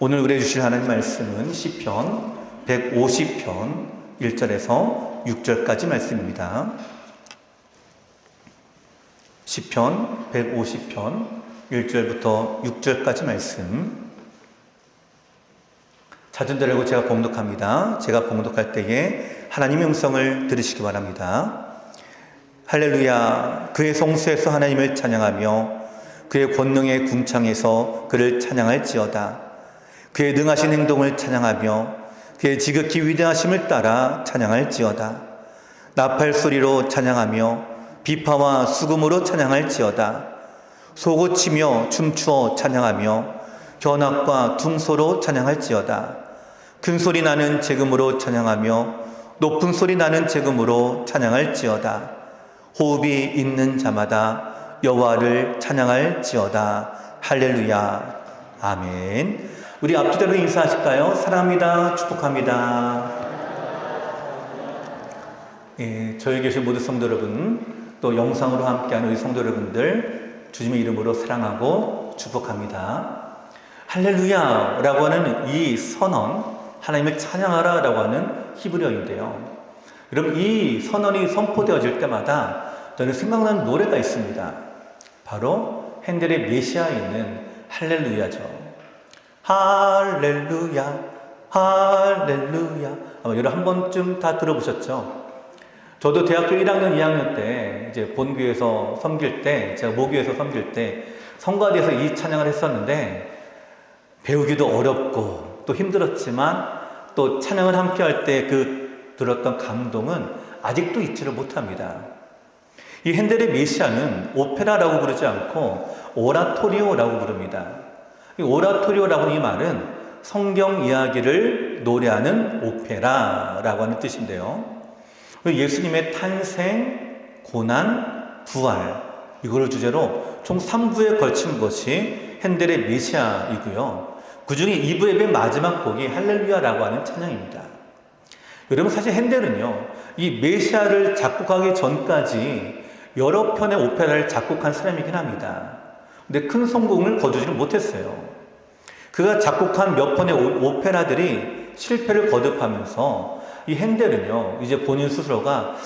오늘 의뢰 주실 하나님 말씀은 시편 150편 1절에서 6절까지 말씀입니다. 시편 150편 1절부터 6절까지 말씀. 찾은 자를 제가 봉독합니다. 제가 봉독할 때에 하나님의 음성을 들으시기 바랍니다. 할렐루야. 그의 성수에서 하나님을 찬양하며 그의 권능의 궁창에서 그를 찬양할지어다. 그의 능하신 행동을 찬양하며 그의 지극히 위대하심을 따라 찬양할지어다. 나팔 소리로 찬양하며 비파와 수금으로 찬양할지어다. 소고치며 춤추어 찬양하며 견악과 둥소로 찬양할지어다. 큰 소리 나는 제금으로 찬양하며 높은 소리 나는 제금으로 찬양할지어다. 호흡이 있는 자마다 여호와를 찬양할지어다. 할렐루야. 아멘. 우리 앞뒤대로 인사하실까요? 사랑합니다. 축복합니다. 저희 계신 모든 성도 여러분, 또 영상으로 함께하는 우리 성도 여러분들 주님의 이름으로 사랑하고 축복합니다. 할렐루야 라고 하는 이 선언, 하나님을 찬양하라 라고 하는 히브리어인데요. 여러분, 이 선언이 선포되어질 때마다 저는 생각나는 노래가 있습니다. 바로 핸델의 메시아에 있는 할렐루야죠. 할렐루야, 할렐루야. 아마 여러분 한 번쯤 다 들어보셨죠? 저도 대학교 1학년, 2학년 때 이제 본교에서 섬길 때, 제가 모교에서 섬길 때 성가대에서 이 찬양을 했었는데 배우기도 어렵고 또 힘들었지만 또 찬양을 함께 할 때 그 들었던 감동은 아직도 잊지를 못합니다. 이 핸델의 메시아는 오페라라고 부르지 않고 오라토리오라고 부릅니다. 이 오라토리오라고 하는 이 말은 성경 이야기를 노래하는 오페라라고 하는 뜻인데요. 예수님의 탄생, 고난, 부활, 이거를 주제로 총 3부에 걸친 것이 핸델의 메시아이고요. 그 중에 2부의 맨 마지막 곡이 할렐루야라고 하는 찬양입니다. 여러분, 사실 핸델은요, 이 메시아를 작곡하기 전까지 여러 편의 오페라를 작곡한 사람이긴 합니다. 근데 큰 성공을 거두지는 못했어요. 그가 작곡한 몇 편의 오페라들이 실패를 거듭하면서 이 핸델은요, 이제 본인 스스로가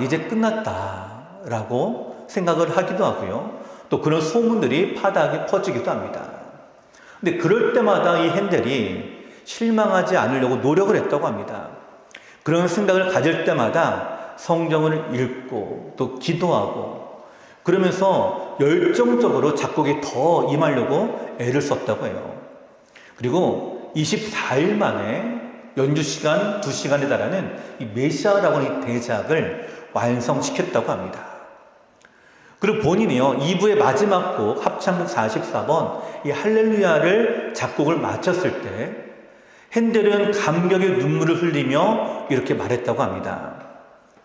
이제 끝났다라고 생각을 하기도 하고요. 또 그런 소문들이 파다하게 퍼지기도 합니다. 근데 그럴 때마다 이 핸델이 실망하지 않으려고 노력을 했다고 합니다. 그런 생각을 가질 때마다 성경을 읽고 또 기도하고 그러면서 열정적으로 작곡에 더 임하려고 애를 썼다고 해요. 그리고 24일 만에 연주시간 2시간에 달하는 이 메시아라고 하는 이 대작을 완성시켰다고 합니다. 그리고 본인이요, 2부의 마지막 곡 합창곡 44번 이 할렐루야를 작곡을 마쳤을 때 핸델은 감격의 눈물을 흘리며 이렇게 말했다고 합니다.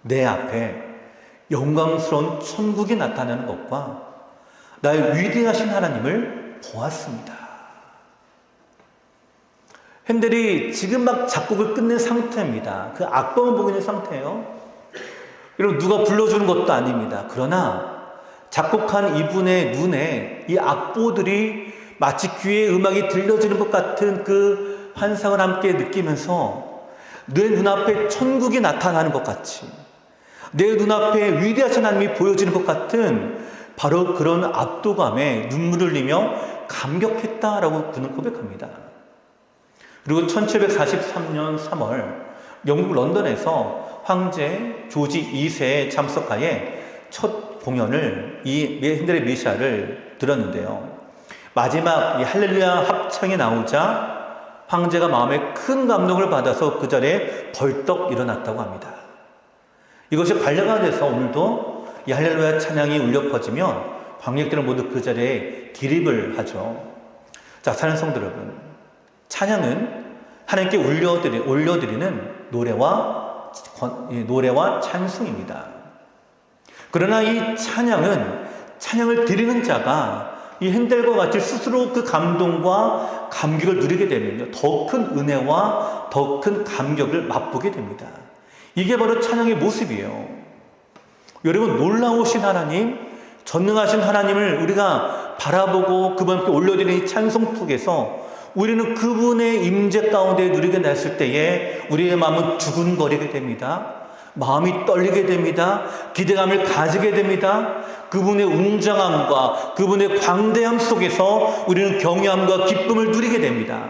내 앞에 영광스러운 천국이 나타나는 것과 나의 위대하신 하나님을 보았습니다. 핸델이 지금 막 작곡을 끝낸 상태입니다. 그 악보만 보고 있는 상태예요. 여러분, 누가 불러주는 것도 아닙니다. 그러나 작곡한 이분의 눈에 이 악보들이 마치 귀에 음악이 들려지는 것 같은 그 환상을 함께 느끼면서 내 눈앞에 천국이 나타나는 것 같이, 내 눈앞에 위대하신 하나님이 보여지는 것 같은 바로 그런 압도감에 눈물을 흘리며 감격했다라고 그는 고백합니다. 그리고 1743년 3월 영국 런던에서 황제 조지 2세의 참석하에 첫 공연을 이 핸델의 메시아를 들었는데요. 마지막 이 할렐루야 합창이 나오자 황제가 마음에 큰 감동을 받아서 그 자리에 벌떡 일어났다고 합니다. 이것이 관례가 돼서 오늘도 이 할렐루야 찬양이 울려 퍼지면 관객들은 모두 그 자리에 기립을 하죠. 자, 사랑하는 성도 여러분, 찬양은 하나님께 올려드리는 노래와 찬송입니다. 그러나 이 찬양을 드리는 자가 이 핸델과 같이 스스로 그 감동과 감격을 누리게 되면요, 더 큰 은혜와 더 큰 감격을 맛보게 됩니다. 이게 바로 찬양의 모습이에요. 여러분, 놀라우신 하나님, 전능하신 하나님을 우리가 바라보고 그분께 올려드리는 이 찬송 속에서 우리는 그분의 임재 가운데 누리게 됐을 때에 우리의 마음은 두근거리게 됩니다. 마음이 떨리게 됩니다. 기대감을 가지게 됩니다. 그분의 웅장함과 그분의 광대함 속에서 우리는 경외함과 기쁨을 누리게 됩니다.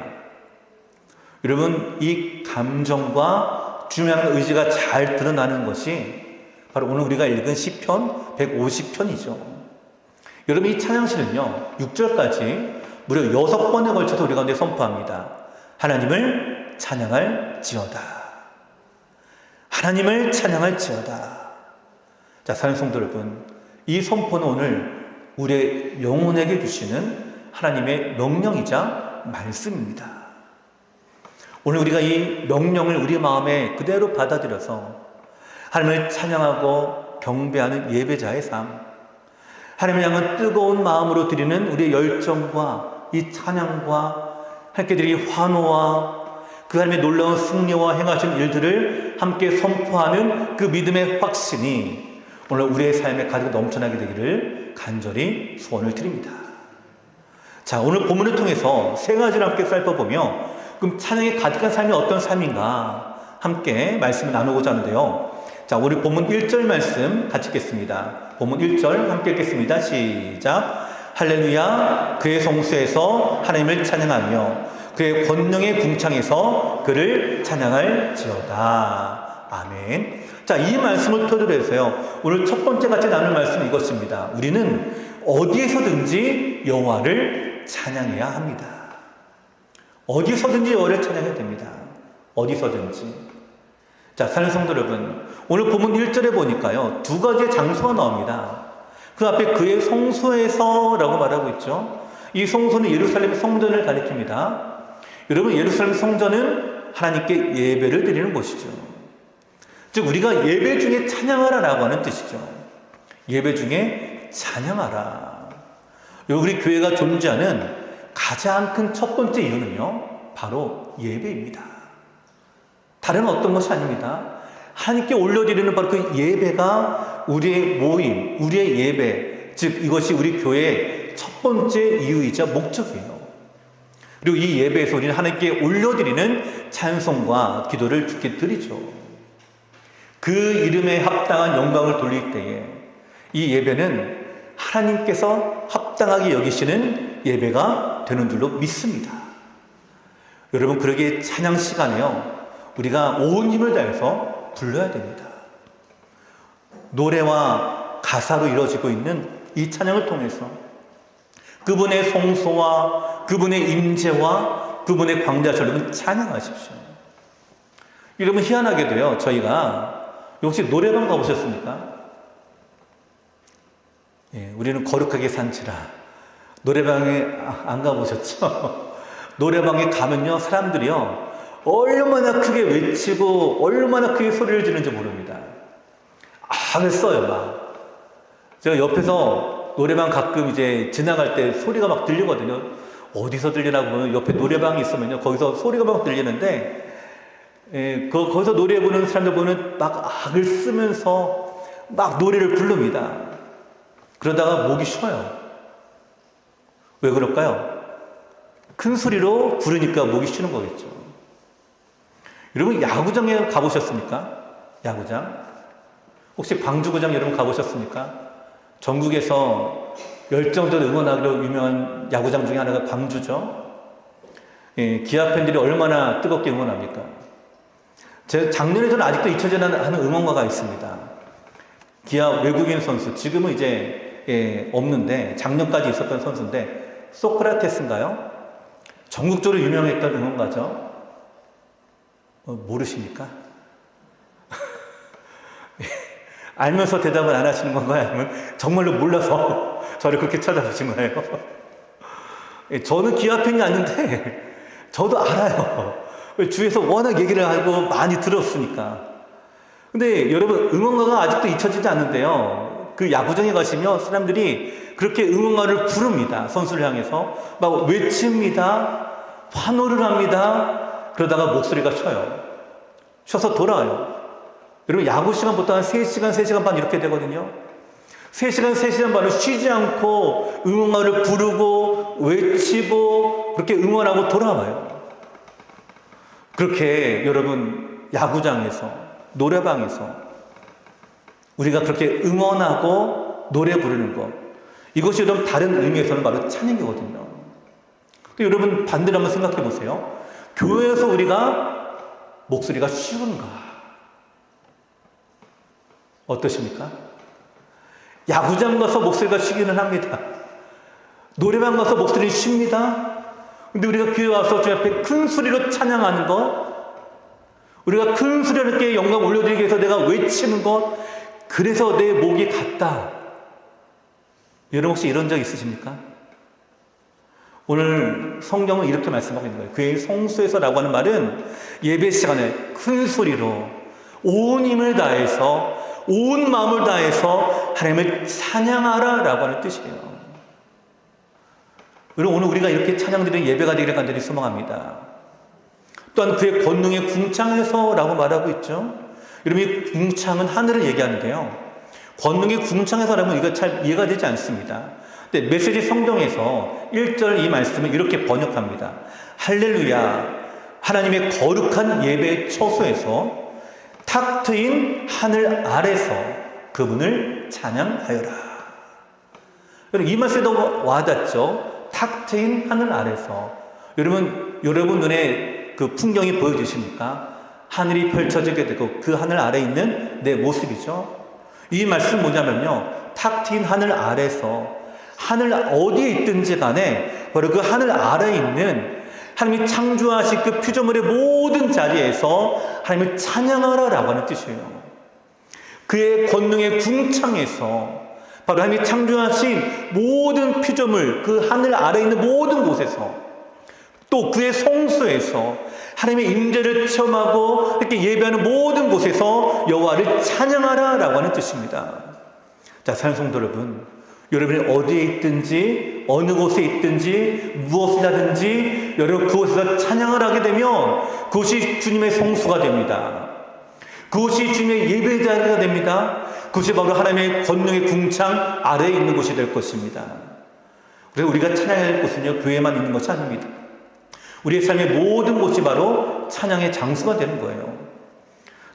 여러분, 이 감정과 중요한 의지가 잘 드러나는 것이 바로 오늘 우리가 읽은 시편 150편이죠. 여러분, 이 찬양시는요 6절까지 무려 6번에 걸쳐서 우리 가운데 선포합니다. 하나님을 찬양할지어다. 하나님을 찬양할지어다. 자, 사랑하는 성도 여러분, 이 선포는 오늘 우리의 영혼에게 주시는 하나님의 명령이자 말씀입니다. 오늘 우리가 이 명령을 우리 마음에 그대로 받아들여서 하나님을 찬양하고 경배하는 예배자의 삶, 하나님을 향한 뜨거운 마음으로 드리는 우리의 열정과 이 찬양과 함께 드리는 환호와 그 하나님의 놀라운 승리와 행하신 일들을 함께 선포하는 그 믿음의 확신이 오늘 우리의 삶에 가득 넘쳐나게 되기를 간절히 소원을 드립니다. 자, 오늘 본문을 통해서 세 가지를 함께 살펴보며 그럼 찬양이 가득한 삶이 어떤 삶인가 함께 말씀을 나누고자 하는데요. 자, 우리 본문 1절 말씀 같이 읽겠습니다. 본문 1절 함께 읽겠습니다. 시작. 할렐루야. 그의 성수에서 하나님을 찬양하며 그의 권능의 궁창에서 그를 찬양할지어다. 아멘. 자, 이 말씀을 토대로 해서요, 오늘 첫 번째 같이 나눌 말씀은 이것입니다. 우리는 어디에서든지 여호와를 찬양해야 합니다. 어디서든지 여호와를 찬양해야 됩니다. 어디서든지. 자, 사랑하는 성도 여러분, 오늘 본문 1절에 보니까요, 두 가지의 장소가 나옵니다. 그 앞에 그의 성소에서 라고 말하고 있죠. 이 성소는 예루살렘 성전을 가리킵니다. 여러분, 예루살렘 성전은 하나님께 예배를 드리는 곳이죠. 즉, 우리가 예배 중에 찬양하라 라고 하는 뜻이죠. 예배 중에 찬양하라. 우리 교회가 존재하는 가장 큰 첫 번째 이유는요, 바로 예배입니다. 다른 어떤 것이 아닙니다. 하나님께 올려드리는 바로 그 예배가 우리의 모임, 우리의 예배, 즉 이것이 우리 교회의 첫 번째 이유이자 목적이에요. 그리고 이 예배에서 우리는 하나님께 올려드리는 찬송과 기도를 주께 드리죠. 그 이름에 합당한 영광을 돌릴 때에 이 예배는 하나님께서 합당하게 여기시는 예배가 되는 줄로 믿습니다. 여러분, 그러기에 찬양 시간에요, 우리가 온 힘을 다해서 불러야 됩니다. 노래와 가사로 이루어지고 있는 이 찬양을 통해서 그분의 성소와 그분의 임재와 그분의 광대하심을 여러분 찬양하십시오. 여러분, 희한하게도요, 저희가 혹시 노래방 가보셨습니까? 예, 우리는 거룩하게 산지라 노래방에 안 가보셨죠? 노래방에 가면요, 사람들이요 얼마나 크게 외치고 얼마나 크게 소리를 지르는지 모릅니다. 악을 써요, 막. 제가 옆에서 노래방 가끔 이제 지나갈 때 소리가 막 들리거든요. 어디서 들리라고 보면 옆에 노래방이 있으면요, 거기서 소리가 막 들리는데, 거기서 노래 부르는 사람들 보면 막 악을 쓰면서 막 노래를 부릅니다. 그러다가 목이 쉬어요. 왜 그럴까요? 큰 소리로 부르니까 목이 쉬는 거겠죠. 여러분, 야구장에 가보셨습니까? 야구장? 혹시 광주구장 여러분 가보셨습니까? 전국에서 열정적으로 응원하기로 유명한 야구장 중에 하나가 광주죠. 예, 기아 팬들이 얼마나 뜨겁게 응원합니까? 제 작년에 저는 아직도 잊혀지지 않는 응원가가 있습니다. 기아 외국인 선수, 지금은 이제 없는데 작년까지 있었던 선수인데 소크라테스인가요? 전국적으로 유명했던 응원가죠. 모르십니까? 알면서 대답을 안 하시는 건가요? 아니면 정말로 몰라서 저를 그렇게 찾아보신 거예요? 저는 기아 팬이 아닌데 저도 알아요. 주위에서 워낙 얘기를 하고 많이 들었으니까. 근데 여러분, 응원가가 아직도 잊혀지지 않는데요, 그 야구장에 가시면 사람들이 그렇게 응원가를 부릅니다. 선수를 향해서 막 외칩니다. 환호를 합니다. 그러다가 목소리가 쉬어요. 쉬어서 돌아와요. 여러분, 야구 시간 보통 한 3시간, 3시간 반 이렇게 되거든요. 3시간, 3시간 반을 쉬지 않고 응원가를 부르고 외치고 그렇게 응원하고 돌아와요. 그렇게 여러분 야구장에서 노래방에서 우리가 그렇게 응원하고 노래 부르는 것, 이것이 여러분 다른 의미에서는 바로 찬양이거든요. 여러분 반대로 한번 생각해 보세요. 교회에서 우리가 목소리가 쉬운가? 어떠십니까? 야구장 가서 목소리가 쉬기는 합니다. 노래방 가서 목소리는 쉽니다. 근데 우리가 교회 와서 주 앞에 큰 소리로 찬양하는 것, 우리가 큰 소리로 이렇게 영광 올려드리기 위해서 내가 외치는 것, 그래서 내 목이 갔다. 여러분 혹시 이런 적 있으십니까? 오늘 성경은 이렇게 말씀하고 있는 거예요. 그의 성수에서라고 하는 말은 예배 시간에 큰 소리로 온 힘을 다해서 온 마음을 다해서 하나님을 찬양하라 라고 하는 뜻이에요. 여러분 오늘 우리가 이렇게 찬양드리는 예배가 되기를 간절히 소망합니다. 또한 그의 권능의 궁창에서 라고 말하고 있죠. 여러분 이 궁창은 하늘을 얘기하는데요. 권능의 궁창에서라면 이거 잘 이해가 되지 않습니다. 근데 메시지 성경에서 1절 이 말씀을 이렇게 번역합니다. 할렐루야, 하나님의 거룩한 예배 처소에서 탁 트인 하늘 아래서 그분을 찬양하여라. 여러분 이 말씀이 너무 와닿죠? 탁 트인 하늘 아래서. 여러분 눈에 그 풍경이 보여지십니까? 하늘이 펼쳐지게 되고 그 하늘 아래에 있는 내 모습이죠. 이 말씀 뭐냐면요, 탁 트인 하늘 아래서, 하늘 어디에 있든지 간에 바로 그 하늘 아래에 있는 하나님이 창조하신 그 피조물의 모든 자리에서 하나님을 찬양하라 라고 하는 뜻이에요. 그의 권능의 궁창에서, 바로 하나님이 창조하신 모든 피조물, 그 하늘 아래에 있는 모든 곳에서, 또 그의 성수에서 하나님의 임재를 체험하고 이렇게 예배하는 모든 곳에서 여호와를 찬양하라 라고 하는 뜻입니다. 자, 사랑하는 성도 여러분, 여러분이 어디에 있든지 어느 곳에 있든지 무엇을 하든지 여러분 그곳에서 찬양을 하게 되면 그것이 주님의 성수가 됩니다. 그것이 주님의 예배 자리가 됩니다. 그것이 바로 하나님의 권능의 궁창 아래에 있는 곳이 될 것입니다. 그래서 우리가 찬양해야 할 곳은요, 교회만 있는 것이 아닙니다. 우리의 삶의 모든 곳이 바로 찬양의 장소가 되는 거예요.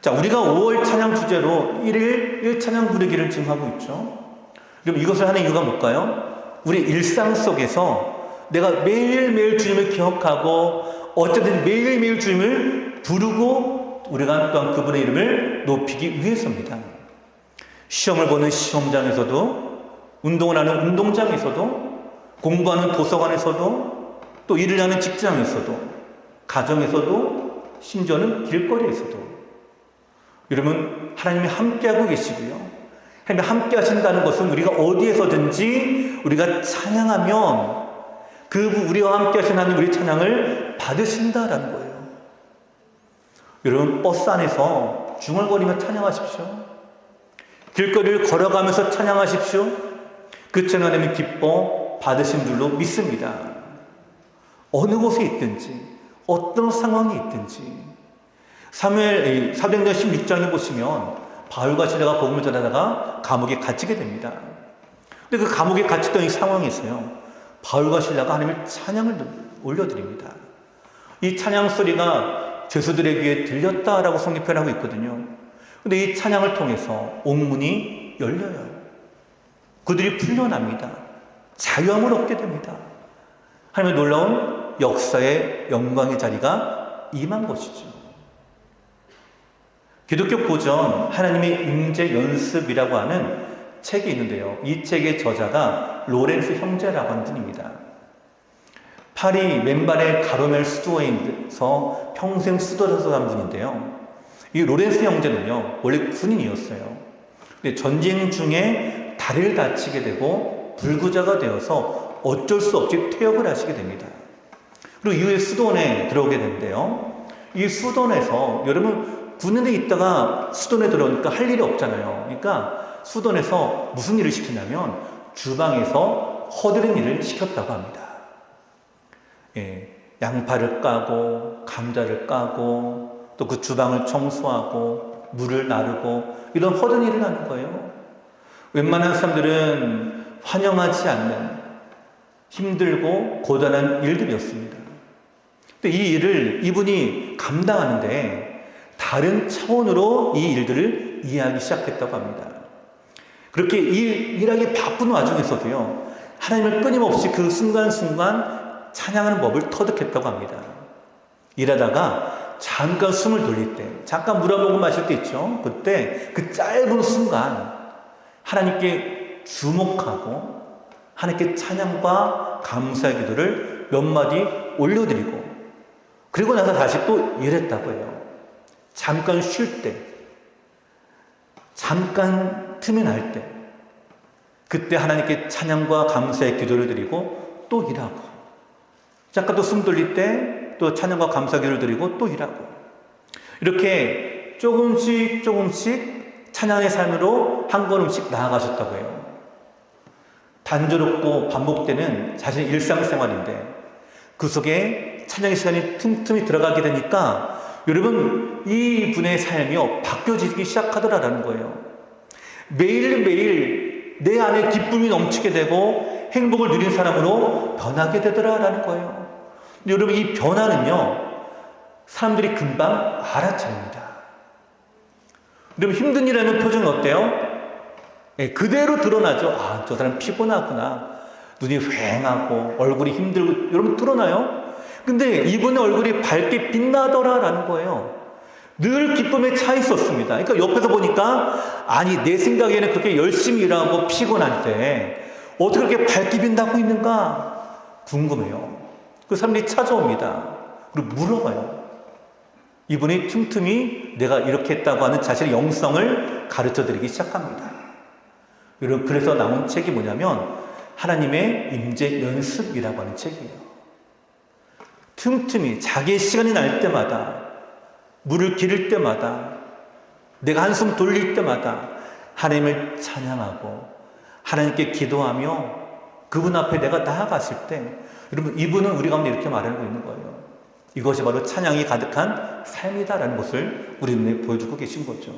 자, 우리가 5월 찬양 주제로 1일 1찬양 부르기를 지금 하고 있죠. 그럼 이것을 하는 이유가 뭘까요? 우리 일상 속에서 내가 매일매일 주님을 기억하고 어쨌든 매일매일 주님을 부르고 우리가 또한 그분의 이름을 높이기 위해서입니다. 시험을 보는 시험장에서도, 운동을 하는 운동장에서도, 공부하는 도서관에서도, 또 일을 하는 직장에서도, 가정에서도, 심지어는 길거리에서도 여러분 하나님이 함께하고 계시고요. 하나님이 함께 하신다는 것은 우리가 어디에서든지 우리가 찬양하면 그 우리와 함께 하신 하나님 우리 찬양을 받으신다라는 거예요. 여러분 버스 안에서 중얼거리며 찬양하십시오. 길거리를 걸어가면서 찬양하십시오. 그 찬양을 기뻐 받으신 줄로 믿습니다. 어느 곳에 있든지 어떤 상황이 있든지. 사무엘 사도행전 16장에 보시면 바울과 실라가 복음을 전하다가 감옥에 갇히게 됩니다. 근데 그 감옥에 갇혔던 이 상황에서요, 바울과 실라가 하나님의 찬양을 올려드립니다. 이 찬양 소리가 죄수들의 귀에 들렸다라고 성경 표현하고 있거든요. 근데 이 찬양을 통해서 옥문이 열려요. 그들이 풀려납니다. 자유함을 얻게 됩니다. 하나님의 놀라운 역사의 영광의 자리가 임한 것이죠. 기독교 고전 하나님의 임재 연습이라고 하는 책이 있는데요. 이 책의 저자가 로렌스 형제라고 하는 분입니다. 파리 맨발의 가로멜 수도에서 평생 수도사서 한 분인데요. 이 로렌스 형제는요, 원래 군인이었어요. 근데 전쟁 중에 다리를 다치게 되고 불구자가 되어서 어쩔 수 없이 퇴역을 하시게 됩니다. 그리고 이후에 수도원에 들어오게 되는데요. 이 수도원에서 여러분 군인에 있다가 수도원에 들어오니까 할 일이 없잖아요. 그러니까 수도원에서 무슨 일을 시키냐면 주방에서 허드렛 일을 시켰다고 합니다. 예, 양파를 까고 감자를 까고 또 그 주방을 청소하고 물을 나르고 이런 허드렛 일을 하는 거예요. 웬만한 사람들은 환영하지 않는 힘들고 고단한 일들이었습니다. 근데 이 일을 이분이 감당하는데 다른 차원으로 이 일들을 이해하기 시작했다고 합니다. 그렇게 일하기 바쁜 와중에서도요, 하나님을 끊임없이 그 순간순간 찬양하는 법을 터득했다고 합니다. 일하다가 잠깐 숨을 돌릴 때, 잠깐 물 한 모금 마실 때 있죠. 그때 그 짧은 순간 하나님께 주목하고 하나님께 찬양과 감사의 기도를 몇 마디 올려드리고, 그리고 나서 다시 또 일했다고 해요. 잠깐 쉴 때, 잠깐 틈이 날 때, 그때 하나님께 찬양과 감사의 기도를 드리고 또 일하고, 잠깐 또 숨 돌릴 때 또 찬양과 감사 기도를 드리고 또 일하고, 이렇게 조금씩 찬양의 삶으로 한 걸음씩 나아가셨다고 해요. 단조롭고 반복되는 자신의 일상생활인데 그 속에 찬양의 시간이 틈틈이 들어가게 되니까 여러분, 이 분의 삶이요 바뀌어지기 시작하더라라는 거예요. 매일매일 내 안에 기쁨이 넘치게 되고 행복을 누린 사람으로 변하게 되더라라는 거예요. 근데 여러분, 이 변화는요 사람들이 금방 알아차립니다. 여러분, 힘든 일하는 표정은 어때요? 네, 그대로 드러나죠. 아, 저 사람 피곤하구나, 눈이 휑하고 얼굴이 힘들고, 여러분 드러나요? 근데 이분의 얼굴이 밝게 빛나더라라는 거예요. 늘 기쁨에 차 있었습니다. 그러니까 옆에서 보니까, 아니 내 생각에는 그렇게 열심히 일하고 피곤할 때 어떻게 그렇게 밝게 빛나고 있는가 궁금해요. 그 사람들이 찾아옵니다. 그리고 물어봐요. 이분이 틈틈이 내가 이렇게 했다고 하는 자신의 영성을 가르쳐드리기 시작합니다. 여러분, 그래서 나온 책이 뭐냐면 하나님의 임재 연습이라고 하는 책이에요. 틈틈이 자기의 시간이 날 때마다, 물을 기를 때마다, 내가 한숨 돌릴 때마다 하나님을 찬양하고 하나님께 기도하며 그분 앞에 내가 나아갔을 때, 여러분, 이분은 우리 가운데 이렇게 말하고 있는 거예요. 이것이 바로 찬양이 가득한 삶이다라는 것을 우리 눈에 보여주고 계신 거죠.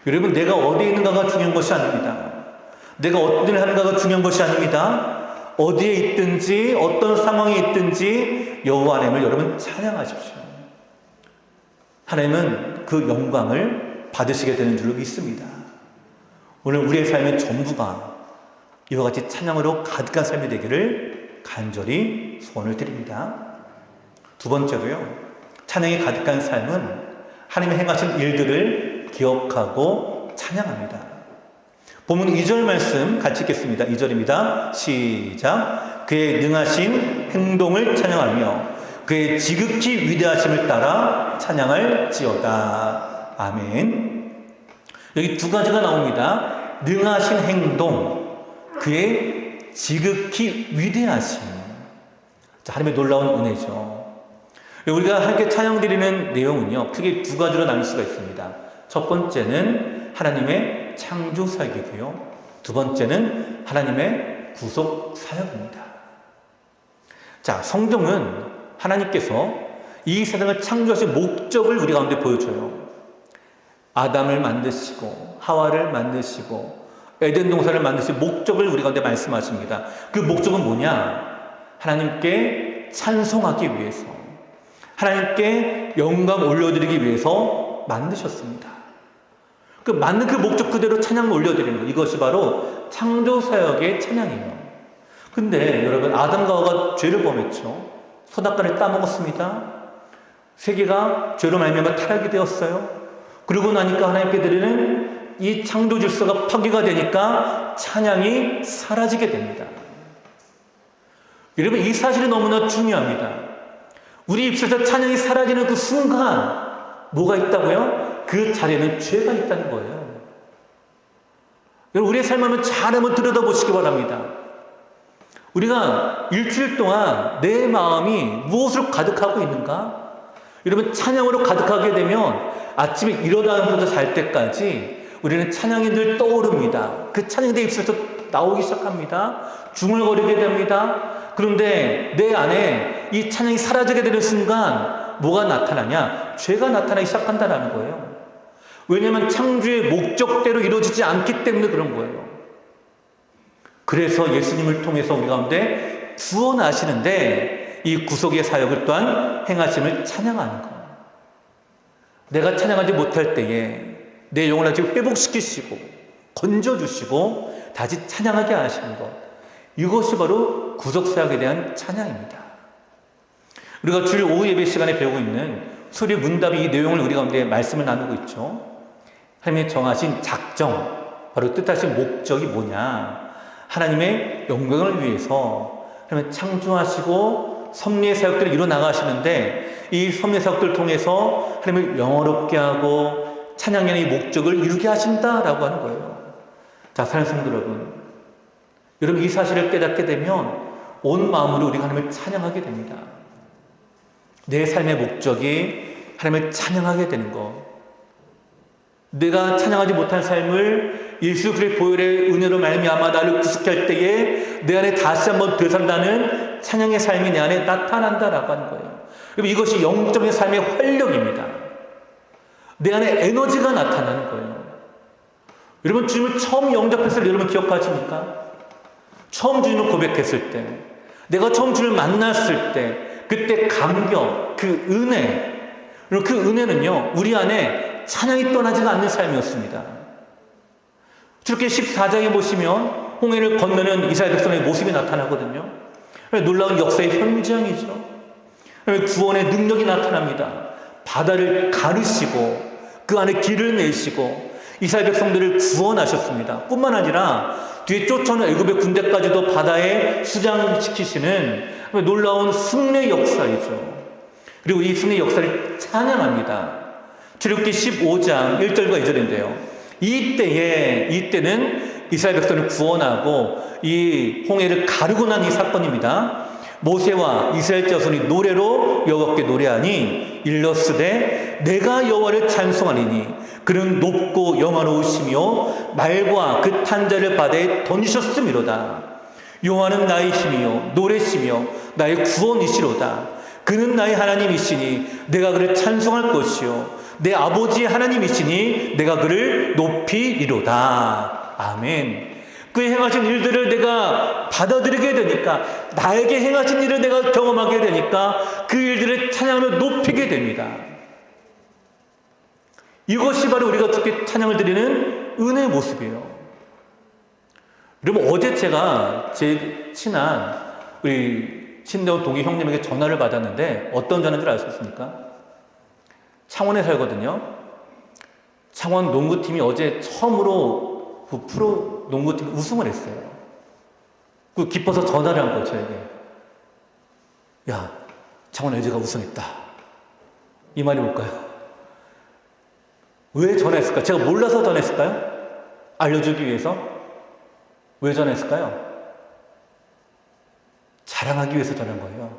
여러분, 내가 어디에 있는가가 중요한 것이 아닙니다. 내가 어떤 일을 하는가가 중요한 것이 아닙니다. 어디에 있든지 어떤 상황에 있든지 여호와 하나님을 여러분 찬양하십시오. 하나님은 그 영광을 받으시게 되는 줄로 믿습니다. 오늘 우리의 삶의 전부가 이와 같이 찬양으로 가득한 삶이 되기를 간절히 소원을 드립니다. 두 번째로요, 찬양이 가득한 삶은 하나님의 행하신 일들을 기억하고 찬양합니다. 본문 2절 말씀 같이 읽겠습니다. 2절입니다. 시작. 그의 능하신 행동을 찬양하며 그의 지극히 위대하심을 따라 찬양할지어다. 아멘. 여기 두 가지가 나옵니다. 능하신 행동, 그의 지극히 위대하심. 하나님의 놀라운 은혜죠. 우리가 함께 찬양드리는 내용은요 크게 두 가지로 나눌 수가 있습니다. 첫 번째는 하나님의 창조 사역이고요, 두 번째는 하나님의 구속 사역입니다. 자, 성경은 하나님께서 이 세상을 창조하신 목적을 우리 가운데 보여줘요. 아담을 만드시고 하와를 만드시고 에덴 동산을 만드신 목적을 우리 가운데 말씀하십니다. 그 목적은 뭐냐? 하나님께 찬송하기 위해서, 하나님께 영광 올려드리기 위해서 만드셨습니다. 그 만든 그 목적 그대로 찬양을 올려드리는 것, 이것이 바로 창조사역의 찬양이에요. 근데 여러분, 아담과 하와가 죄를 범했죠. 선악과를 따먹었습니다. 세계가 죄로 말미암아 타락이 되었어요. 그러고 나니까 하나님께 드리는 이 창조 질서가 파괴가 되니까 찬양이 사라지게 됩니다. 여러분, 이 사실이 너무나 중요합니다. 우리 입술에서 찬양이 사라지는 그 순간 뭐가 있다고요? 그 자리에는 죄가 있다는 거예요. 여러분, 우리의 삶을 한번 잘 한번 들여다보시기 바랍니다. 우리가 일주일 동안 내 마음이 무엇으로 가득하고 있는가? 여러분, 찬양으로 가득하게 되면 아침에 일어나면서 잘 때까지 우리는 찬양이 늘 떠오릅니다. 그 찬양이 내 입술에서 나오기 시작합니다. 중얼거리게 됩니다. 그런데 내 안에 이 찬양이 사라지게 되는 순간 뭐가 나타나냐? 죄가 나타나기 시작한다는 거예요. 왜냐하면 창조의 목적대로 이루어지지 않기 때문에 그런 거예요. 그래서 예수님을 통해서 우리 가운데 구원하시는데 이 구속의 사역을 또한 행하심을 찬양하는 것. 내가 찬양하지 못할 때에 내 영혼을 다시 회복시키시고 건져주시고 다시 찬양하게 하시는 것. 이것이 바로 구속사역에 대한 찬양입니다. 우리가 주일 오후 예배 시간에 배우고 있는 소리 문답이 이 내용을 우리 가운데 말씀을 나누고 있죠. 하나님의 정하신 작정, 바로 뜻하신 목적이 뭐냐. 하나님의 영광을 위해서 하나님은 창조하시고 섭리의 사역들을 이루어나가시는데 이 섭리의 사역들을 통해서 하나님을 영화롭게 하고 찬양의 목적을 이루게 하신다라고 하는 거예요. 자, 사랑하는 성도 여러분 이 사실을 깨닫게 되면 온 마음으로 우리가 하나님을 찬양하게 됩니다. 내 삶의 목적이 하나님을 찬양하게 되는 것. 내가 찬양하지 못한 삶을 예수 그리스도의 보혈의 은혜로 말미암아 나를 구속해 할 때에 내 안에 다시 한번 되살다는 찬양의 삶이 내 안에 나타난다라고 하는 거예요. 그럼 이것이 영적인 삶의 활력입니다. 내 안에 에너지가 나타나는 거예요. 여러분 주님을 처음 영접했을 때 여러분 기억하십니까? 처음 주님을 고백했을 때, 내가 처음 주님을 만났을 때 그때 감격, 그 은혜, 그리고 그 은혜는요 우리 안에 찬양이 떠나지가 않는 삶이었습니다. 출애굽기 14장에 보시면 홍해를 건너는 이스라엘 백성의 모습이 나타나거든요. 놀라운 역사의 현장이죠. 구원의 능력이 나타납니다. 바다를 가르시고 그 안에 길을 내시고 이스라엘 백성들을 구원하셨습니다. 뿐만 아니라 뒤에 쫓아오는 애굽의 군대까지도 바다에 수장시키시는 놀라운 승리의 역사이죠. 그리고 이 승리의 역사를 찬양합니다. 출애굽기 15장 1절과 2절인데요. 이때는 이스라엘 백성을 구원하고 이 홍해를 가르고 난 이 사건입니다. 모세와 이스라엘 자손이 노래로 여호와께 노래하니 일러스되 내가 여호와를 찬송하리니 그는 높고 영화로우시며 말과 그 탄자를 바다에 던지셨음이로다. 여호와는 나의 힘이요 노래시며 나의 구원이시로다. 그는 나의 하나님이시니 내가 그를 찬송할 것이요 내 아버지의 하나님이시니 내가 그를 높이리로다. 아멘. 그의 행하신 일들을 내가 받아들이게 되니까, 나에게 행하신 일을 내가 경험하게 되니까 그 일들을 찬양하며 높이게 됩니다. 이것이 바로 우리가 주께 찬양을 드리는 은혜의 모습이에요. 여러분, 어제 제가 제 친한 우리 신대원 동기 형님에게 전화를 받았는데 어떤 전화인 줄 아셨습니까? 창원에 살거든요. 창원 농구팀이 어제 처음으로 그 프로 농구팀 우승을 했어요. 그 기뻐서 전화를 한 거예요, 저에게. 야, 창원 LG가 우승했다. 이 말이 뭘까요? 왜 전화했을까요? 제가 몰라서 전화했을까요? 알려주기 위해서? 왜 전화했을까요? 자랑하기 위해서 전화한 거예요.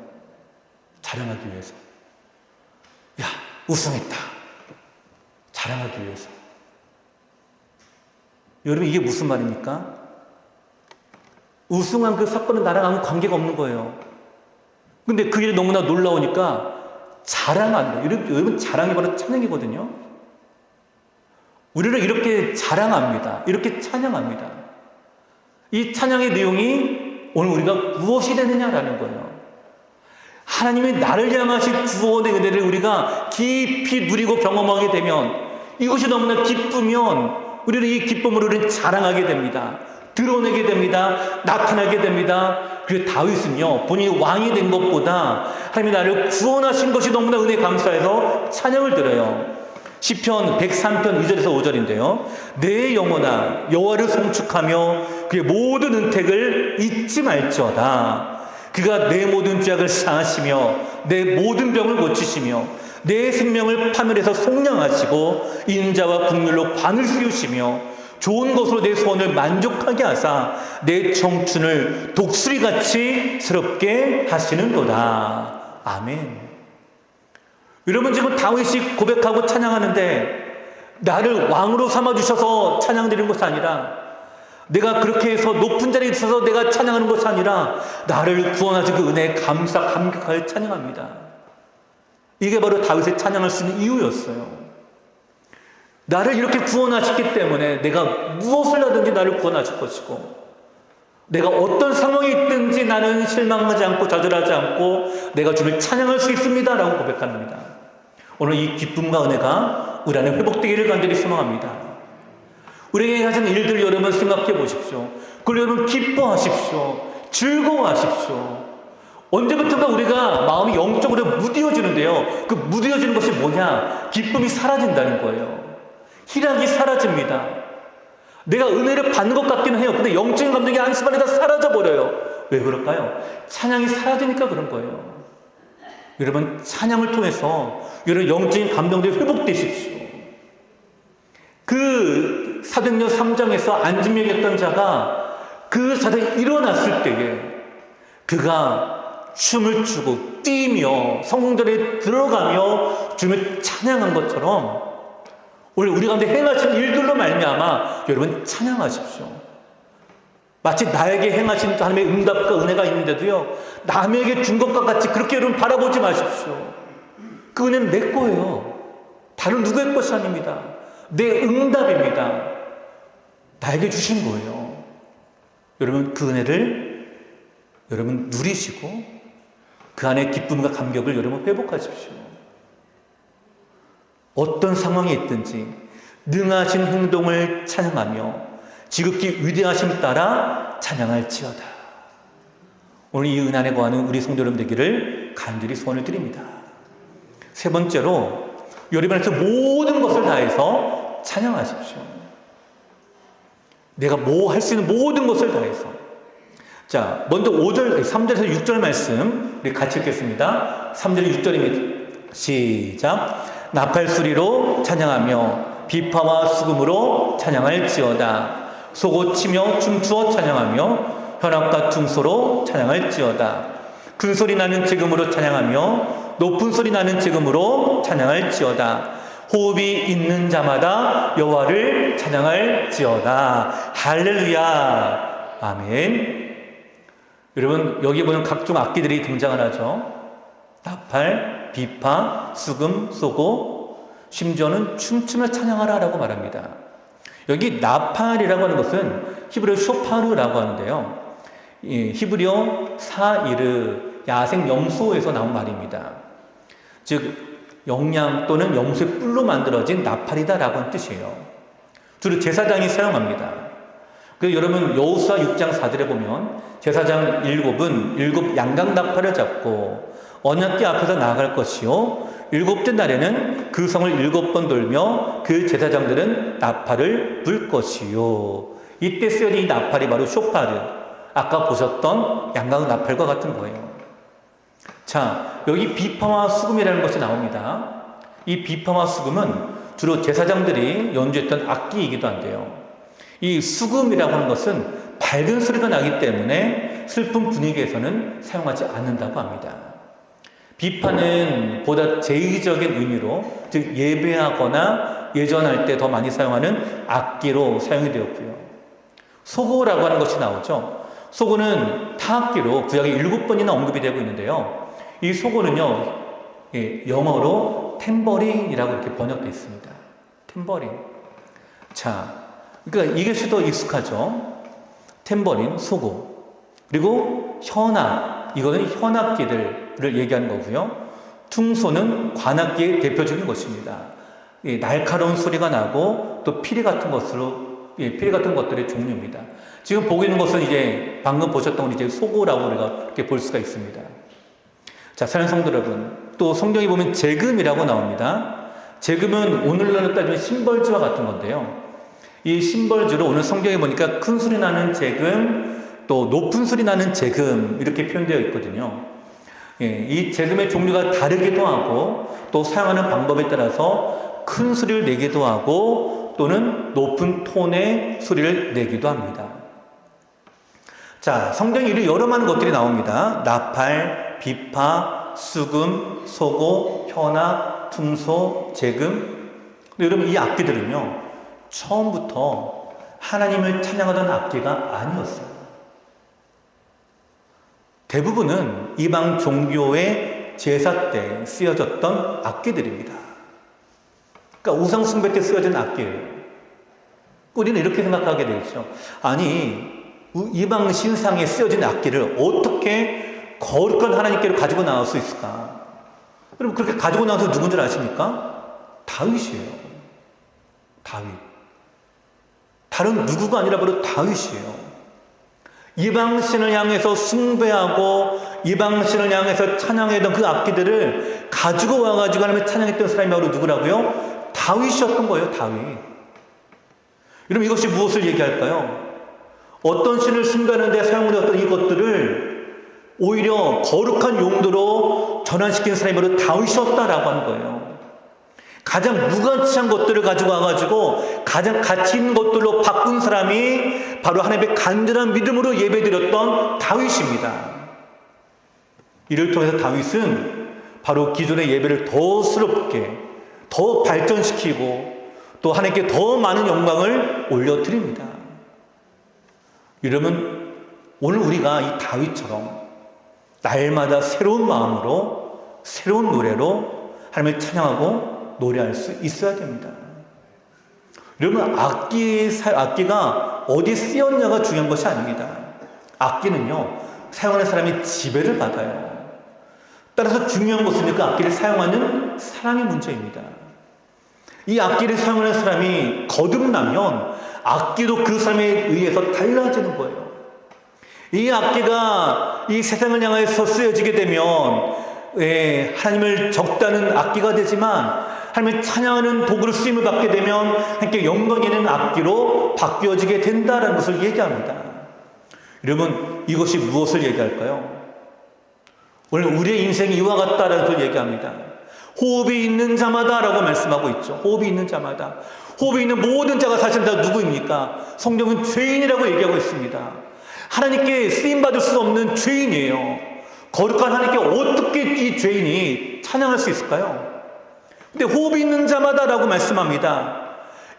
자랑하기 위해서. 야, 우승했다. 자랑하기 위해서. 여러분, 이게 무슨 말입니까? 우승한 그 사건은 나랑 아무 관계가 없는 거예요. 근데 그 일이 너무나 놀라우니까 자랑하는 거예요. 여러분, 자랑이 바로 찬양이거든요. 우리를 이렇게 자랑합니다. 이렇게 찬양합니다. 이 찬양의 내용이 오늘 우리가 무엇이 되느냐라는 거예요. 하나님이 나를 향하신 구원의 은혜를 우리가 깊이 누리고 경험하게 되면, 이것이 너무나 기쁘면 우리는 이 기쁨으로 우리는 자랑하게 됩니다. 드러내게 됩니다. 나타나게 됩니다. 그리고 다윗은요, 본인이 왕이 된 것보다 하나님이 나를 구원하신 것이 너무나 은혜 감사해서 찬양을 드려요. 시편 103편 2절에서 5절인데요. 내 영혼아 여호와를 송축하며 그의 모든 은택을 잊지 말지어다. 그가 내 모든 죄악을 사하시며 내 모든 병을 고치시며 내 생명을 파멸해서 속량하시고 인자와 국률로 관을 씌우시며 좋은 것으로 내 소원을 만족하게 하사 내 청춘을 독수리같이 새롭게 하시는도다. 아멘. 여러분, 지금 다윗이 고백하고 찬양하는데 나를 왕으로 삼아주셔서 찬양드리는 것이 아니라, 내가 그렇게 해서 높은 자리에 있어서 내가 찬양하는 것이 아니라 나를 구원하신 그 은혜에 감사 감격하여 찬양합니다. 이게 바로 다윗의 찬양할 수 있는 이유였어요. 나를 이렇게 구원하셨기 때문에 내가 무엇을 하든지 나를 구원하실 것이고, 내가 어떤 상황이 있든지 나는 실망하지 않고 좌절하지 않고 내가 주를 찬양할 수 있습니다 라고 고백합니다. 오늘 이 기쁨과 은혜가 우리 안에 회복되기를 간절히 소망합니다. 우리에게 가진 일들 여러분 생각해 보십시오. 그걸 여러분 기뻐하십시오. 즐거워하십시오. 언제부턴가 우리가 마음이 영적으로 무뎌지는데요. 그 무뎌지는 것이 뭐냐? 기쁨이 사라진다는 거예요. 희락이 사라집니다. 내가 은혜를 받는 것 같기는 해요. 근데 영적인 감정이 한순간에 다 사라져버려요. 왜 그럴까요? 찬양이 사라지니까 그런 거예요. 여러분 찬양을 통해서 여러분 영적인 감정들이 회복되십시오. 그 사도행전 3장에서 안진병이었던 자가 그 자들이 일어났을 때에 그가 춤을 추고 뛰며 성전에 들어가며 주님을 찬양한 것처럼 오늘 우리 가운데 행하신 일들로 말미암아 여러분 찬양하십시오. 마치 나에게 행하신 하나님의 응답과 은혜가 있는데도요, 남에게 준 것과 같이 그렇게 여러분 바라보지 마십시오. 그 은혜는 내 거예요. 다른 누구의 것이 아닙니다. 내 응답입니다. 나에게 주신 거예요. 여러분 그 은혜를 여러분 누리시고 그 안에 기쁨과 감격을 여러분 회복하십시오. 어떤 상황이 있든지 능하신 행동을 찬양하며 지극히 위대하심 따라 찬양할지어다. 오늘 이 은혜에 거하는 우리 성도 여러분 되기를 간절히 소원을 드립니다. 세 번째로 여러분에서 모든 것을 다해서 찬양하십시오. 내가 할 수 있는 모든 것을 다해서. 자, 먼저 3절에서 6절 말씀 우리 같이 읽겠습니다. 3절 6절입니다. 시작. 나팔소리로 찬양하며 비파와 수금으로 찬양할지어다. 소고치며 춤추어 찬양하며 현악과 퉁소로 찬양할지어다. 큰 소리 나는 재금으로 찬양하며 높은 소리 나는 재금으로 찬양할지어다. 호흡이 있는 자마다 여호와를 찬양할지어다. 할렐루야. 아멘. 여러분 여기 보면 각종 악기들이 등장을 하죠. 나팔, 비파, 수금, 소고, 심지어는 춤추며 찬양하라 라고 말합니다. 여기 나팔이라고 하는 것은 히브리어 쇼파르라고 하는데요. 히브리어 사이르, 야생 염소에서 나온 말입니다. 즉 영양 또는 염소의 뿔로 만들어진 나팔이다라고 하는 뜻이에요. 주로 제사장이 사용합니다. 그래서 여러분 여호수아 6장 4절에 보면 제사장 7은 양각 나팔을 잡고 언약궤 앞에서 나아갈 것이요 7째 날에는 그 성을 7번 돌며 그 제사장들은 나팔을 불 것이요. 이때 쓰여진 이 나팔이 바로 쇼파르, 아까 보셨던 양각 나팔과 같은 거예요. 자, 여기 비파와 수금이라는 것이 나옵니다. 이 비파와 수금은 주로 제사장들이 연주했던 악기이기도 한데요. 이 수금이라고 하는 것은 밝은 소리가 나기 때문에 슬픈 분위기에서는 사용하지 않는다고 합니다. 비파는 보다 제의적인 의미로, 즉 예배하거나 예전할 때 더 많이 사용하는 악기로 사용이 되었고요. 소고라고 하는 것이 나오죠. 소고는 타악기로 구약에 7번이나 언급이 되고 있는데요. 이 소고는요, 영어로 탬버린이라고 이렇게 번역되어 있습니다. 탬버린. 자, 그러니까 이것이 더 익숙하죠. 탬버린, 소고. 그리고 현악, 이거는 현악기들을 얘기하는 거고요. 퉁소는 관악기의 대표적인 것입니다. 날카로운 소리가 나고 또 피리 같은 것들의 종류입니다. 지금 보고 있는 것은 이제 방금 보셨던 이제 소고라고 우리가 이렇게 볼 수가 있습니다. 자, 사랑하는 성도 여러분, 또 성경에 보면 재금이라고 나옵니다. 재금은 오늘날로 따지면 심벌주와 같은 건데요. 이 심벌주로 오늘 성경에 보니까 큰 소리 나는 재금, 또 높은 소리 나는 재금 이렇게 표현되어 있거든요. 이 재금의 종류가 다르기도 하고 또 사용하는 방법에 따라서 큰 소리를 내기도 하고 또는 높은 톤의 소리를 내기도 합니다. 자, 성경에 이런 여러 많은 것들이 나옵니다. 나팔, 비파, 수금, 소고, 현악, 퉁소, 재금. 근데 여러분 이 악기들은요, 처음부터 하나님을 찬양하던 악기가 아니었어요. 대부분은 이방 종교의 제사 때 쓰여졌던 악기들입니다. 그러니까 우상 숭배 때 쓰여진 악기예요. 우리는 이렇게 생각하게 되죠. 아니, 이방 신상에 쓰여진 악기를 어떻게 거룩한 하나님께로 가지고 나올 수 있을까? 여러분, 그렇게 가지고 나와서 누군 줄 아십니까? 다윗이에요. 다윗. 다른 누구가 아니라 바로 다윗이에요. 이방신을 향해서 숭배하고 이방신을 향해서 찬양했던 그 악기들을 가지고 와가지고 하나님을 찬양했던 사람이 바로 누구라고요? 다윗이었던 거예요. 다윗. 여러분, 이것이 무엇을 얘기할까요? 어떤 신을 숭배하는데 사용되었던 이것들을 오히려 거룩한 용도로 전환시킨 사람이 바로 다윗이었다라고 하는 거예요. 가장 무가치한 것들을 가지고 와가지고 가장 가치 있는 것들로 바꾼 사람이 바로 하나님의 간절한 믿음으로 예배드렸던 다윗입니다. 이를 통해서 다윗은 바로 기존의 예배를 더 스럽게, 더 발전시키고 또 하나님께 더 많은 영광을 올려드립니다. 여러분, 오늘 우리가 이 다윗처럼 날마다 새로운 마음으로 새로운 노래로 하나님을 찬양하고 노래할 수 있어야 됩니다. 여러분, 악기가 어디 쓰였냐가 중요한 것이 아닙니다. 악기는요, 사용하는 사람이 지배를 받아요. 따라서 중요한 것은 그 악기를 사용하는 사람의 문제입니다. 이 악기를 사용하는 사람이 거듭나면 악기도 그 사람에 의해서 달라지는 거예요. 이 악기가 이 세상을 향해서 쓰여지게 되면 하나님을 적다는 악기가 되지만 하나님을 찬양하는 도구로 쓰임을 받게 되면 하나님께 영광이 있는 악기로 바뀌어지게 된다는 것을 얘기합니다. 여러분, 이것이 무엇을 얘기할까요? 오늘 우리의 인생이 이와 같다라는 걸 얘기합니다. 호흡이 있는 자마다 라고 말씀하고 있죠. 호흡이 있는 자마다. 호흡이 있는 모든 자가 사실 다 누구입니까? 성경은 죄인이라고 얘기하고 있습니다. 하나님께 쓰임받을 수 없는 죄인이에요. 거룩한 하나님께 어떻게 이 죄인이 찬양할 수 있을까요? 근데 호흡이 있는 자마다 라고 말씀합니다.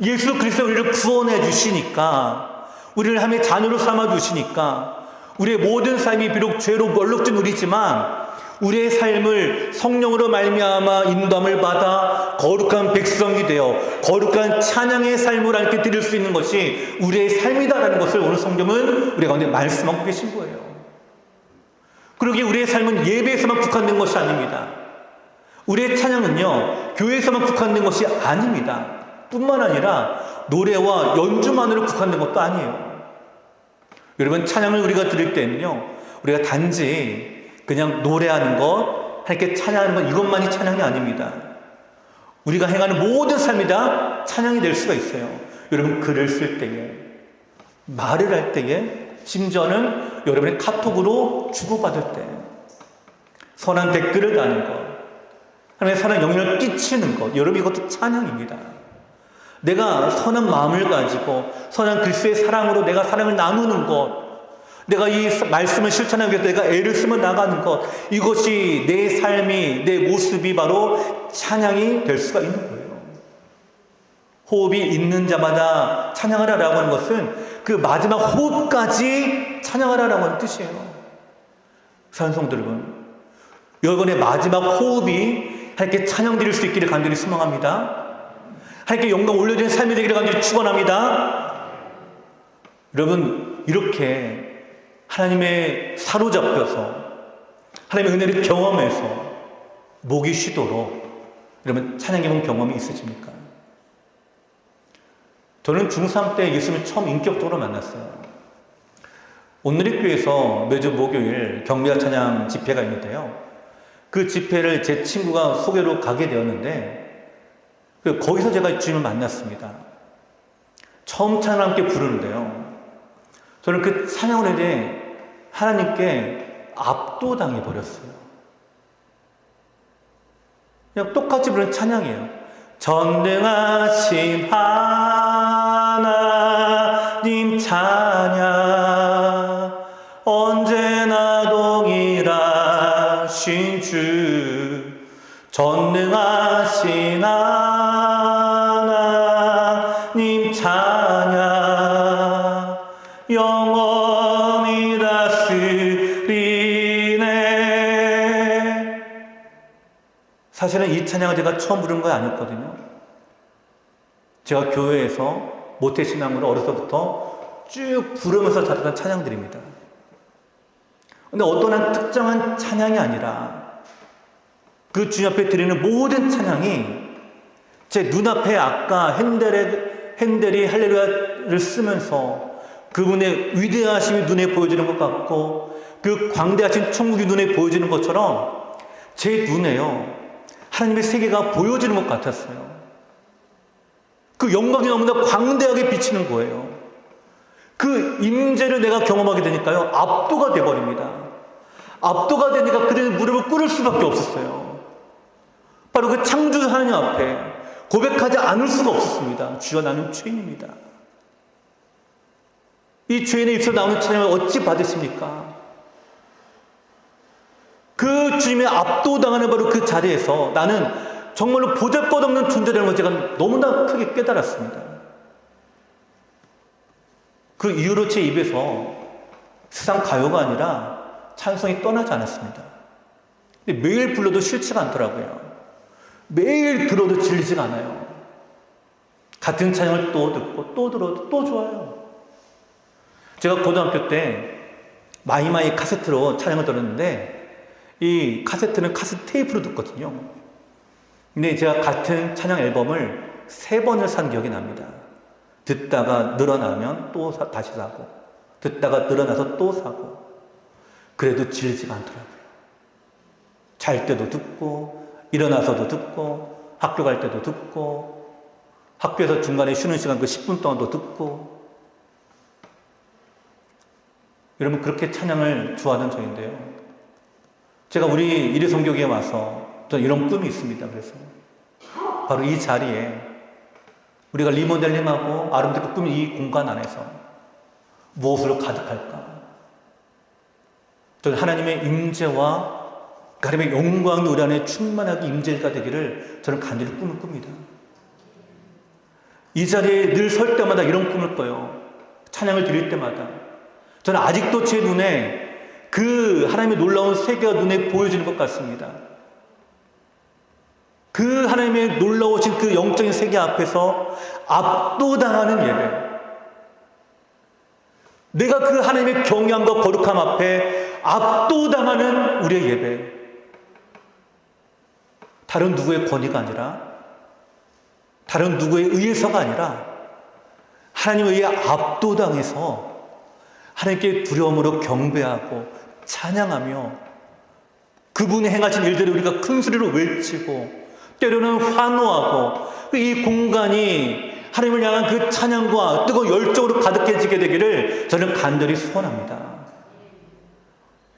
예수 그리스도 우리를 구원해 주시니까, 우리를 하나님의 자녀로 삼아 주시니까, 우리의 모든 삶이 비록 죄로 멀룩진 우리지만 우리의 삶을 성령으로 말미암아 인도함을 받아 거룩한 백성이 되어 거룩한 찬양의 삶을 함께 드릴 수 있는 것이 우리의 삶이다라는 것을 오늘 성경은 우리 가운데 말씀하고 계신 거예요. 그러기에 우리의 삶은 예배에서만 국한된 것이 아닙니다. 우리의 찬양은요, 교회에서만 국한된 것이 아닙니다. 뿐만 아니라 노래와 연주만으로 국한된 것도 아니에요. 여러분, 찬양을 우리가 드릴 때는요, 우리가 단지 그냥 노래하는 것, 하나님께 찬양하는 것, 이것만이 찬양이 아닙니다. 우리가 행하는 모든 삶이 다 찬양이 될 수가 있어요. 여러분, 글을 쓸 때에, 말을 할 때에, 심지어는 여러분의 카톡으로 주고받을 때, 선한 댓글을 다는 것, 하나님의 선한 영향을 끼치는 것, 여러분, 이것도 찬양입니다. 내가 선한 마음을 가지고 선한 그리스도의 사랑으로 내가 사랑을 나누는 것, 내가 이 말씀을 실천하기 위해서 내가 애를 쓰며 나가는 것, 이것이 내 삶이, 내 모습이 바로 찬양이 될 수가 있는 거예요. 호흡이 있는 자마다 찬양하라라고 하는 것은 그 마지막 호흡까지 찬양하라라고 하는 뜻이에요. 사랑하는 성도 여러분, 여러분의 마지막 호흡이 하나님께 찬양 드릴 수 있기를 간절히 소망합니다. 하나님께 영광 올려드리는 삶이 되기를 간절히 축원합니다. 여러분, 이렇게 하나님의 사로잡혀서 하나님의 은혜를 경험해서 목이 쉬도록 여러분 찬양해본 경험이 있으십니까? 저는 중3 때 예수님을 처음 인격적으로 만났어요. 온누리교회에서 매주 목요일 경배와 찬양 집회가 있는데요, 그 집회를 제 친구가 소개로 가게 되었는데 거기서 제가 주님을 만났습니다. 처음 찬양을 함께 부르는데요, 저는 그 찬양을 이제 하나님께 압도당해 버렸어요. 그냥 똑같이 부르는 찬양이에요. 전능하신 하나님 찬양, 언제나 동일하신 주, 전능하신 하나님 찬양, 영원히 다스리네. 사실은 이 찬양을 제가 처음 부른 거 아니었거든요. 제가 교회에서 모태신앙으로 어려서부터 쭉 부르면서 자랐던 찬양들입니다. 근데 어떤 한 특정한 찬양이 아니라 그 주님 앞에 드리는 모든 찬양이 제 눈앞에 아까 핸델이 할렐루야를 쓰면서 그분의 위대하심이 눈에 보여지는 것 같고 그 광대하신 천국이 눈에 보여지는 것처럼 제 눈에요 하나님의 세계가 보여지는 것 같았어요. 그 영광이 너무나 광대하게 비치는 거예요. 그 임재를 내가 경험하게 되니까요 압도가 돼버립니다. 압도가 되니까 그들의 무릎을 꿇을 수밖에 없었어요. 바로 그 창조주 하나님 앞에 고백하지 않을 수가 없었습니다. 주여 나는 죄인입니다. 이 죄인의 입에서 나오는 찬양을 어찌 받으십니까? 그 주님의 압도당하는 바로 그 자리에서 나는 정말로 보잘것없는 존재라는 걸 제가 너무나 크게 깨달았습니다. 그 이후로 제 입에서 세상 가요가 아니라 찬송이 떠나지 않았습니다. 근데 매일 불러도 싫지가 않더라고요. 매일 들어도 질리지가 않아요. 같은 찬양을 또 듣고 또 들어도 또 좋아요. 제가 고등학교 때 마이마이 카세트로 찬양을 들었는데 이 카세트는 카세트 테이프로 듣거든요. 근데 제가 같은 찬양 앨범을 3번을 산 기억이 납니다. 듣다가 늘어나면 또 다시 사고 듣다가 늘어나서 또 사고 그래도 질리지가 않더라고요. 잘 때도 듣고 일어나서도 듣고 학교 갈 때도 듣고 학교에서 중간에 쉬는 시간 그 10분 동안도 듣고 여러분 그렇게 찬양을 좋아하는 저인데요. 제가 우리 이래성교회에 와서 저는 이런 꿈이 있습니다. 그래서 바로 이 자리에 우리가 리모델링하고 아름답게 꾸민 이 공간 안에서 무엇으로 가득할까? 저는 하나님의 임재와 하나님의 영광이 우리 안에 충만하게 임재가 되기를 저는 간절히 꿈을 꿉니다. 이 자리에 늘 설 때마다 이런 꿈을 꿔요. 찬양을 드릴 때마다 저는 아직도 제 눈에 그 하나님의 놀라운 세계가 눈에 보여지는 것 같습니다. 그 하나님의 놀라우신 그 영적인 세계 앞에서 압도당하는 예배, 내가 그 하나님의 경외함과 거룩함 앞에 압도당하는 우리의 예배, 다른 누구의 권위가 아니라 다른 누구에 의해서가 아니라 하나님에 의해 압도당해서 하나님께 두려움으로 경배하고 찬양하며 그분이 행하신 일들을 우리가 큰 소리로 외치고 때로는 환호하고 이 공간이 하나님을 향한 그 찬양과 뜨거운 열정으로 가득해지게 되기를 저는 간절히 소원합니다.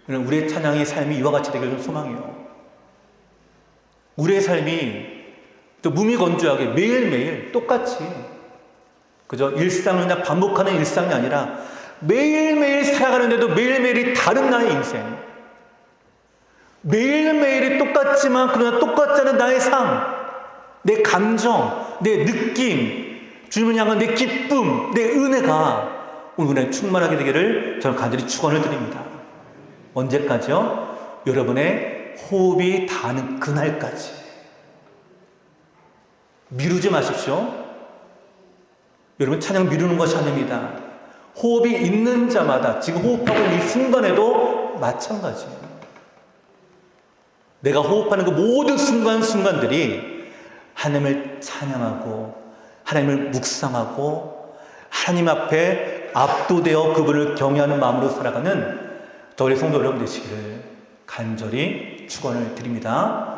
우리의 찬양의 삶이 이와 같이 되기를 소망해요. 우리의 삶이 또 무미건조하게 매일매일 똑같이 그저 일상을 그냥 반복하는 일상이 아니라 매일매일 살아가는데도 매일매일이 다른 나의 인생, 매일매일이 똑같지만 그러나 똑같지 않은 나의 삶, 내 감정, 내 느낌, 주님을 향한 내 기쁨, 내 은혜가 오늘은 충만하게 되기를 저는 간절히 축원을 드립니다. 언제까지요? 여러분의 호흡이 닿는 그날까지. 미루지 마십시오. 여러분 찬양 미루는 것이 아닙니다. 호흡이 있는 자마다 지금 호흡하고 있는 이 순간에도 마찬가지예요. 내가 호흡하는 그 모든 순간순간들이 하나님을 찬양하고 하나님을 묵상하고 하나님 앞에 압도되어 그분을 경외하는 마음으로 살아가는 저희 성도 여러분 되시기를 간절히 축원을 드립니다.